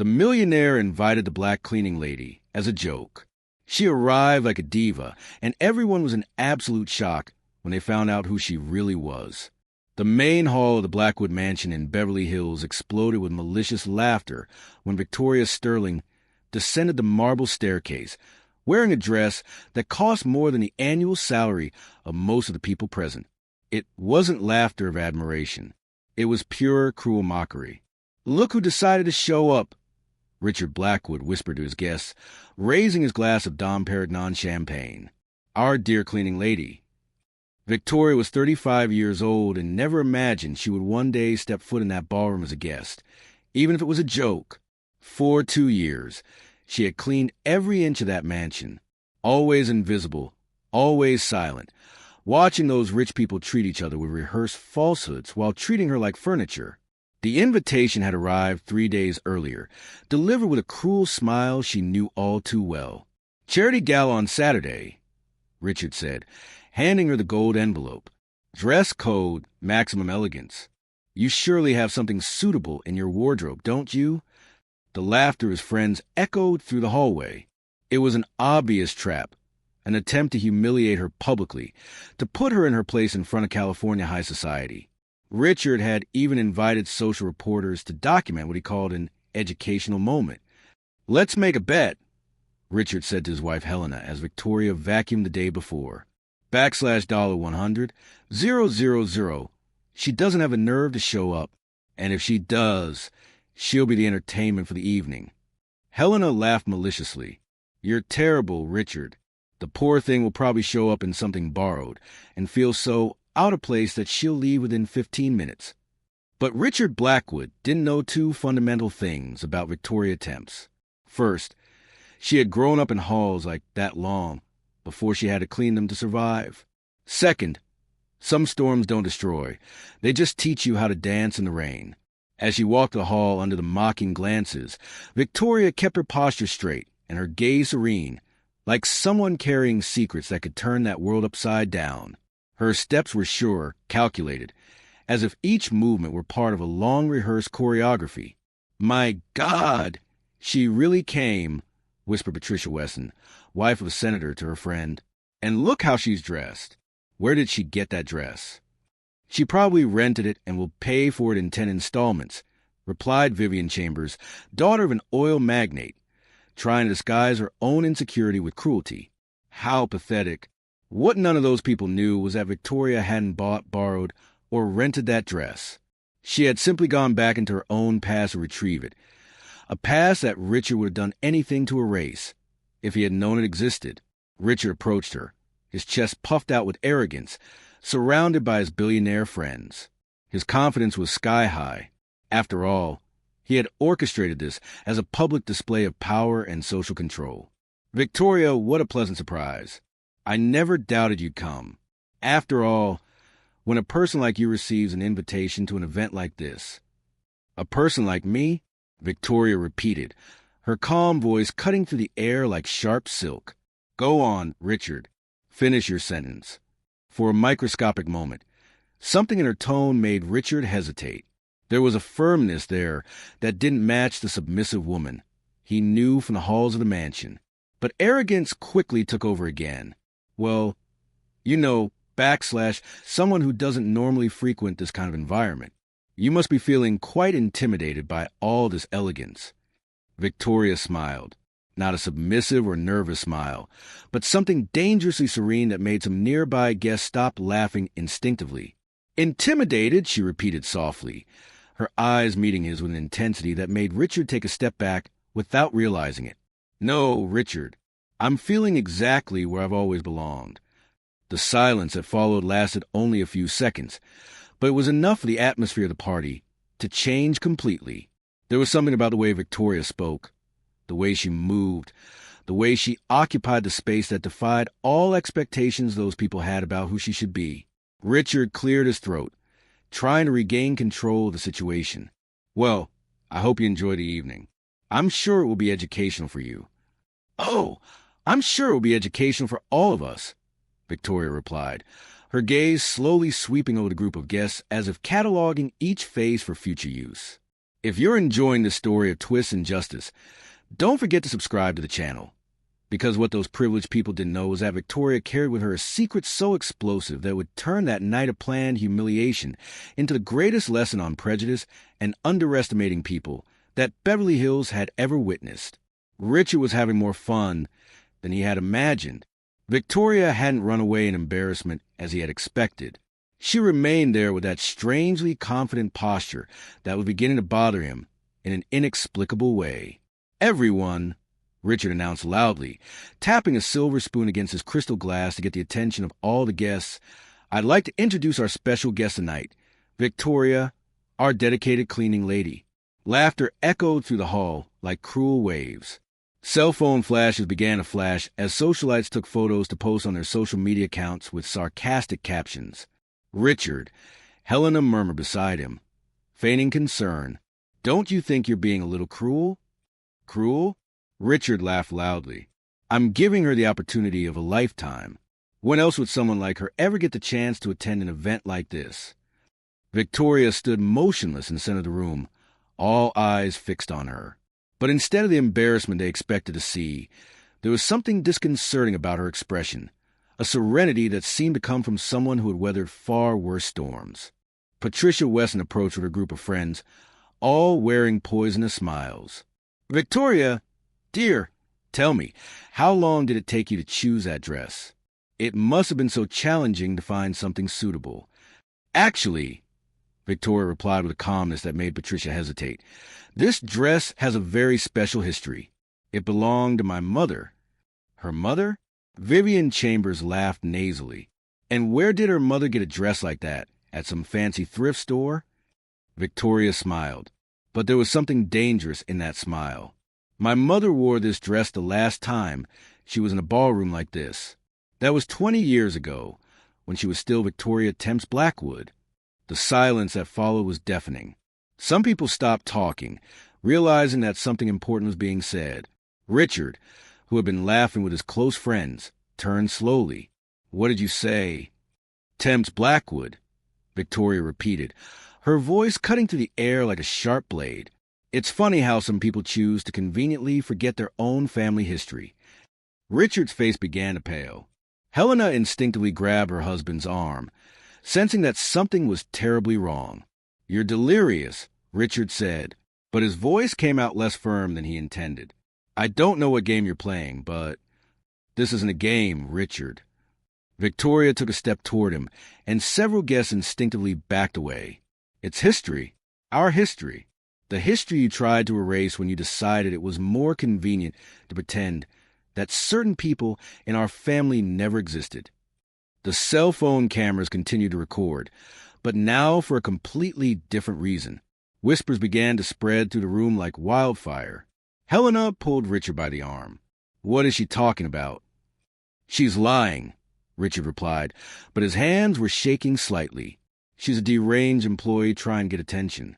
The millionaire invited the black cleaning lady as a joke. She arrived like a diva, and everyone was in absolute shock when they found out who she really was. The main hall of the Blackwood Mansion in Beverly Hills exploded with malicious laughter when Victoria Sterling descended the marble staircase, wearing a dress that cost more than the annual salary of most of the people present. It wasn't laughter of admiration. It was pure, cruel mockery. "Look who decided to show up," Richard Blackwood whispered to his guests, raising his glass of Dom Perignon champagne. "Our dear cleaning lady." Victoria was 35 years old and never imagined she would one day step foot in that ballroom as a guest, even if it was a joke. For 2 years, she had cleaned every inch of that mansion, always invisible, always silent, watching those rich people treat each other with rehearsed falsehoods while treating her like furniture. The invitation had arrived 3 days earlier, delivered with a cruel smile she knew all too well. "Charity gala on Saturday," Richard said, handing her the gold envelope. "Dress code, maximum elegance. You surely have something suitable in your wardrobe, don't you?" The laughter of his friends echoed through the hallway. It was an obvious trap, an attempt to humiliate her publicly, to put her in her place in front of California high society. Richard had even invited social reporters to document what he called an educational moment. "Let's make a bet," Richard said to his wife Helena as Victoria vacuumed the day before. $100, 000. She doesn't have a nerve to show up, and if she does, she'll be the entertainment for the evening. Helena laughed maliciously. "You're terrible, Richard. The poor thing will probably show up in something borrowed and feel so out of place that she'll leave within 15 minutes. But Richard Blackwood didn't know two fundamental things about Victoria Temps. First, she had grown up in halls like that long before she had to clean them to survive. Second, some storms don't destroy. They just teach you how to dance in the rain. As she walked the hall under the mocking glances, Victoria kept her posture straight and her gaze serene, like someone carrying secrets that could turn that world upside down. Her steps were sure, calculated, as if each movement were part of a long-rehearsed choreography. "My God, she really came," whispered Patricia Weston, wife of a senator, to her friend. "And look how she's dressed. Where did she get that dress?" "She probably rented it and will pay for it in 10 installments," replied Vivian Chambers, daughter of an oil magnate, trying to disguise her own insecurity with cruelty. How pathetic. What none of those people knew was that Victoria hadn't bought, borrowed, or rented that dress. She had simply gone back into her own past to retrieve it, a past that Richard would have done anything to erase if he had known it existed. Richard approached her, his chest puffed out with arrogance, surrounded by his billionaire friends. His confidence was sky high. After all, he had orchestrated this as a public display of power and social control. "Victoria, what a pleasant surprise. I never doubted you'd come. After all, when a person like you receives an invitation to an event like this..." "A person like me?" Victoria repeated, her calm voice cutting through the air like sharp silk. "Go on, Richard. Finish your sentence." For a microscopic moment, something in her tone made Richard hesitate. There was a firmness there that didn't match the submissive woman he knew from the halls of the mansion. But arrogance quickly took over again. "Well, you know, someone who doesn't normally frequent this kind of environment. You must be feeling quite intimidated by all this elegance." Victoria smiled. Not a submissive or nervous smile, but something dangerously serene that made some nearby guests stop laughing instinctively. "Intimidated," she repeated softly, her eyes meeting his with an intensity that made Richard take a step back without realizing it. "No, Richard, I'm feeling exactly where I've always belonged." The silence that followed lasted only a few seconds, but it was enough for the atmosphere of the party to change completely. There was something about the way Victoria spoke, the way she moved, the way she occupied the space that defied all expectations those people had about who she should be. Richard cleared his throat, trying to regain control of the situation. "Well, I hope you enjoy the evening. I'm sure it will be educational for you." "Oh, I'm sure it will be educational for all of us," Victoria replied, her gaze slowly sweeping over the group of guests as if cataloging each face for future use. If you're enjoying this story of twists and justice, don't forget to subscribe to the channel. Because what those privileged people didn't know was that Victoria carried with her a secret so explosive that it would turn that night of planned humiliation into the greatest lesson on prejudice and underestimating people that Beverly Hills had ever witnessed. Richard was having more fun than he had imagined. Victoria hadn't run away in embarrassment as he had expected. She remained there with that strangely confident posture that was beginning to bother him in an inexplicable way. "Everyone," Richard announced loudly, tapping a silver spoon against his crystal glass to get the attention of all the guests, "I'd like to introduce our special guest tonight, Victoria, our dedicated cleaning lady." Laughter echoed through the hall like cruel waves. Cell phone flashes began to flash as socialites took photos to post on their social media accounts with sarcastic captions. "Richard," Helena murmured beside him, feigning concern, "don't you think you're being a little cruel?" "Cruel?" Richard laughed loudly. "I'm giving her the opportunity of a lifetime. When else would someone like her ever get the chance to attend an event like this?" Victoria stood motionless in the center of the room, all eyes fixed on her. But instead of the embarrassment they expected to see, there was something disconcerting about her expression, a serenity that seemed to come from someone who had weathered far worse storms. Patricia Weston approached with her group of friends, all wearing poisonous smiles. "Victoria, dear, tell me, how long did it take you to choose that dress? It must have been so challenging to find something suitable." "Actually," Victoria replied with a calmness that made Patricia hesitate, "this dress has a very special history. It belonged to my mother." "Her mother?" Vivian Chambers laughed nasally. "And where did her mother get a dress like that? At some fancy thrift store?" Victoria smiled, but there was something dangerous in that smile. "My mother wore this dress the last time she was in a ballroom like this. That was 20 years ago, when she was still Victoria Temps Blackwood." The silence that followed was deafening. Some people stopped talking, realizing that something important was being said. Richard, who had been laughing with his close friends, turned slowly. "What did you say?" "Temps Blackwood," Victoria repeated, her voice cutting through the air like a sharp blade. "It's funny how some people choose to conveniently forget their own family history." Richard's face began to pale. Helena instinctively grabbed her husband's arm, sensing that something was terribly wrong. "You're delirious," Richard said, but his voice came out less firm than he intended. "I don't know what game you're playing, but this isn't a game, Richard." Victoria took a step toward him, and several guests instinctively backed away. "It's history. Our history. The history you tried to erase when you decided it was more convenient to pretend that certain people in our family never existed." The cell phone cameras continued to record, but now for a completely different reason. Whispers began to spread through the room like wildfire. Helena pulled Richard by the arm. "What is she talking about?" "She's lying," Richard replied, but his hands were shaking slightly. "She's a deranged employee trying to get attention."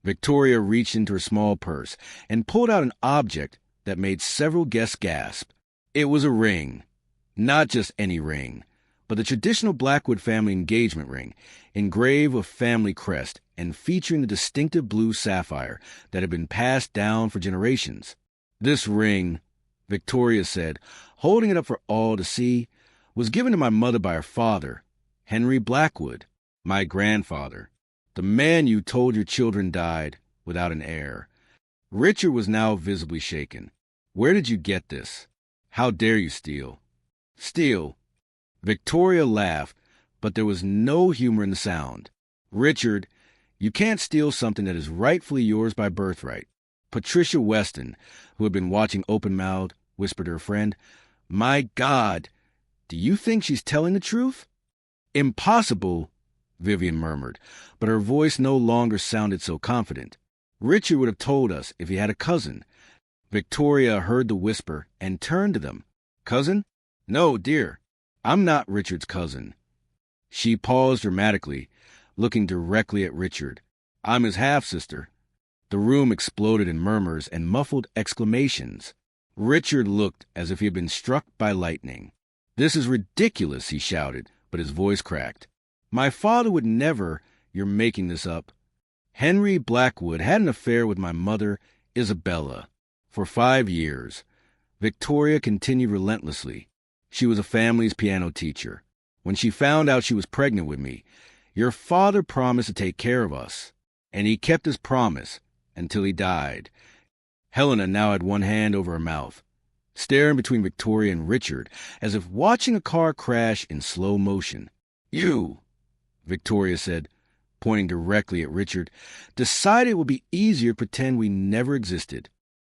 Victoria reached into her small purse and pulled out an object that made several guests gasp. It was a ring. Not just any ring, but the traditional Blackwood family engagement ring, engraved with family crest and featuring the distinctive blue sapphire that had been passed down for generations. "This ring," Victoria said, holding it up for all to see, "was given to my mother by her father, Henry Blackwood, my grandfather. The man you told your children died without an heir." Richard was now visibly shaken. "Where did you get this? How dare you steal?" "Steal?" Victoria laughed, but there was no humor in the sound. "Richard, you can't steal something that is rightfully yours by birthright." Patricia Weston, who had been watching open-mouthed, whispered to her friend, "My God, do you think she's telling the truth?" "Impossible," Vivian murmured, but her voice no longer sounded so confident. "Richard would have told us if he had a cousin." Victoria heard the whisper and turned to them. "Cousin? No, dear. I'm not Richard's cousin." She paused dramatically, looking directly at Richard. "I'm his half-sister." The room exploded in murmurs and muffled exclamations. Richard looked as if he had been struck by lightning. "This is ridiculous," he shouted, but his voice cracked. "My father would never—" "You're making this up." Henry Blackwood had an affair with my mother, Isabella, for 5 years. Victoria continued relentlessly. She was a family's piano teacher. When she found out she was pregnant with me, your father promised to take care of us, and he kept his promise until he died. Helena now had one hand over her mouth, staring between Victoria and Richard as if watching a car crash in slow motion. You, Victoria said, pointing directly at Richard, decided it would be easier to pretend we never existed.